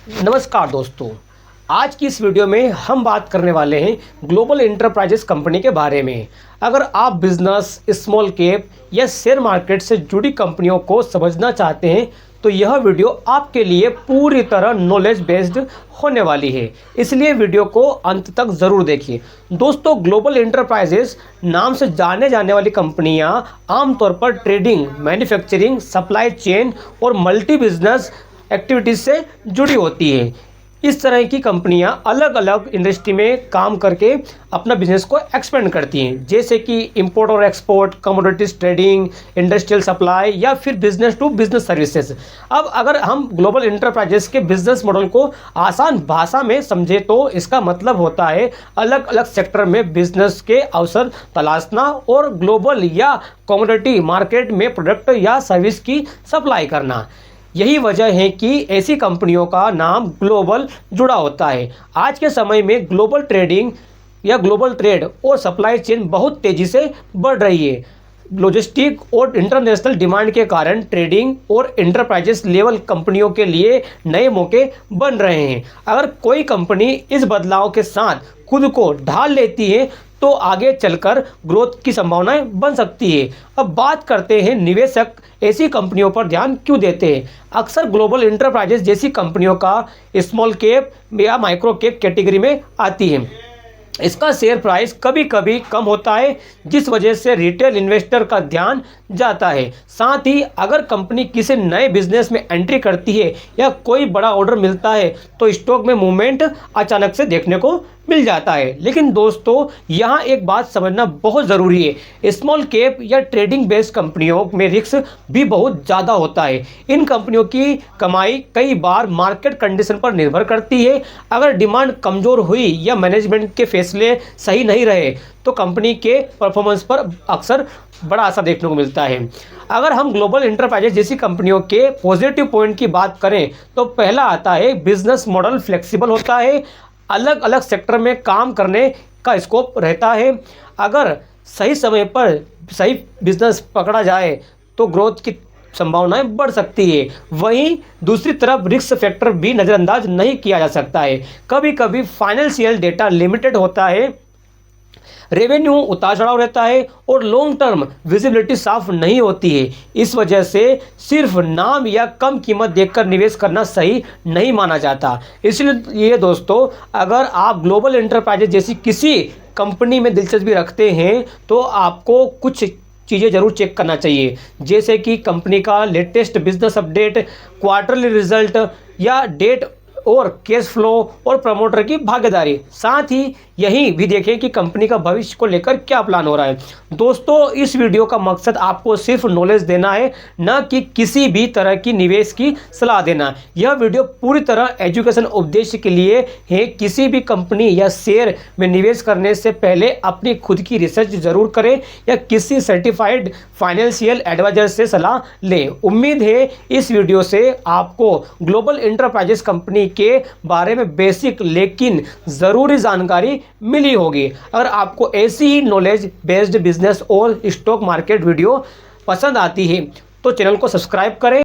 नमस्कार दोस्तों, आज की इस वीडियो में हम बात करने वाले हैं ग्लोबल इंटरप्राइजेस कंपनी के बारे में। अगर आप बिजनेस, स्मॉल कैप या शेयर मार्केट से जुड़ी कंपनियों को समझना चाहते हैं तो यह वीडियो आपके लिए पूरी तरह नॉलेज बेस्ड होने वाली है, इसलिए वीडियो को अंत तक ज़रूर देखिए। दोस्तों, ग्लोबल इंटरप्राइजेस नाम से जाने जाने वाली कंपनियां आमतौर पर ट्रेडिंग, मैन्युफैक्चरिंग, सप्लाई चेन और मल्टी बिजनेस एक्टिविटीज़ से जुड़ी होती है। इस तरह की कंपनियां अलग अलग इंडस्ट्री में काम करके अपना बिजनेस को एक्सपेंड करती हैं, जैसे कि इंपोर्ट और export, commodities trading, industrial supply या फिर बिजनेस टू बिजनेस सर्विसेज। अब अगर हम ग्लोबल इंटरप्राइजेस के बिजनेस मॉडल को आसान भाषा में समझे तो इसका मतलब होता है अलग अलग सेक्टर में बिजनेस के अवसर तलाशना और ग्लोबल या कमोडिटी मार्केट में प्रोडक्ट या सर्विस की सप्लाई करना। यही वजह है कि ऐसी कंपनियों का नाम ग्लोबल जुड़ा होता है। आज के समय में ग्लोबल ट्रेडिंग या ग्लोबल ट्रेड और सप्लाई चेन बहुत तेज़ी से बढ़ रही है। लॉजिस्टिक और इंटरनेशनल डिमांड के कारण ट्रेडिंग और इंटरप्राइजेस लेवल कंपनियों के लिए नए मौके बन रहे हैं। अगर कोई कंपनी इस बदलाव के साथ खुद को ढाल लेती है तो आगे चलकर ग्रोथ की संभावनाएं बन सकती है। अब बात करते हैं निवेशक ऐसी कंपनियों पर ध्यान क्यों देते हैं। अक्सर ग्लोबल इंटरप्राइजेस जैसी कंपनियों का स्मॉल कैप या माइक्रो कैप कैटेगरी में आती है। इसका शेयर प्राइस कभी कभी कम होता है, जिस वजह से रिटेल इन्वेस्टर का ध्यान जाता है। साथ ही अगर कंपनी किसी नए बिजनेस में एंट्री करती है या कोई बड़ा ऑर्डर मिलता है तो स्टॉक में मूवमेंट अचानक से देखने को मिल जाता है। लेकिन दोस्तों, यहाँ एक बात समझना बहुत ज़रूरी है, स्मॉल कैप या ट्रेडिंग बेस्ड कंपनियों में रिस्क भी बहुत ज़्यादा होता है। इन कंपनियों की कमाई कई बार मार्केट कंडीशन पर निर्भर करती है। अगर डिमांड कमज़ोर हुई या मैनेजमेंट के फैसले सही नहीं रहे तो कंपनी के परफॉर्मेंस पर अक्सर बड़ा असर देखने को मिलता है। अगर हम ग्लोबल इंटरप्राइजेस जैसी कंपनियों के पॉजिटिव पॉइंट की बात करें तो पहला आता है बिजनेस मॉडल फ्लेक्सिबल होता है। अलग अलग सेक्टर में काम करने का स्कोप रहता है। अगर सही समय पर सही बिजनेस पकड़ा जाए तो ग्रोथ की संभावनाएं बढ़ सकती है। वहीं दूसरी तरफ रिस्क फैक्टर भी नज़रअंदाज नहीं किया जा सकता है। कभी कभी फाइनेंशियल डेटा लिमिटेड होता है, रेवेन्यू उतार चढ़ाव रहता है और लॉन्ग टर्म विजिबिलिटी साफ नहीं होती है। इस वजह से सिर्फ नाम या कम कीमत देखकर निवेश करना सही नहीं माना जाता। इसलिए दोस्तों, अगर आप ग्लोबल इंटरप्राइजेस जैसी किसी कंपनी में दिलचस्पी रखते हैं तो आपको कुछ चीज़ें ज़रूर चेक करना चाहिए, जैसे कि कंपनी का latest business update, quarterly result या डेट और कैश फ्लो और प्रमोटर की भागीदारी। साथ ही यही भी देखें कि कंपनी का भविष्य को लेकर क्या प्लान हो रहा है। दोस्तों, इस वीडियो का मकसद आपको सिर्फ नॉलेज देना है, न कि किसी भी तरह की निवेश की सलाह देना। यह वीडियो पूरी तरह एजुकेशन उद्देश्य के लिए है। किसी भी कंपनी या शेयर में निवेश करने से पहले अपनी खुद की रिसर्च जरूर करें या किसी सर्टिफाइड फाइनेंशियल एडवाइजर से सलाह लें। उम्मीद है इस वीडियो से आपको ग्लोबल इंटरप्राइजेस कंपनी के बारे में बेसिक लेकिन ज़रूरी जानकारी मिली होगी। अगर आपको ऐसी ही नॉलेज बेस्ड बिजनेस और स्टॉक मार्केट वीडियो पसंद आती है तो चैनल को सब्सक्राइब करें।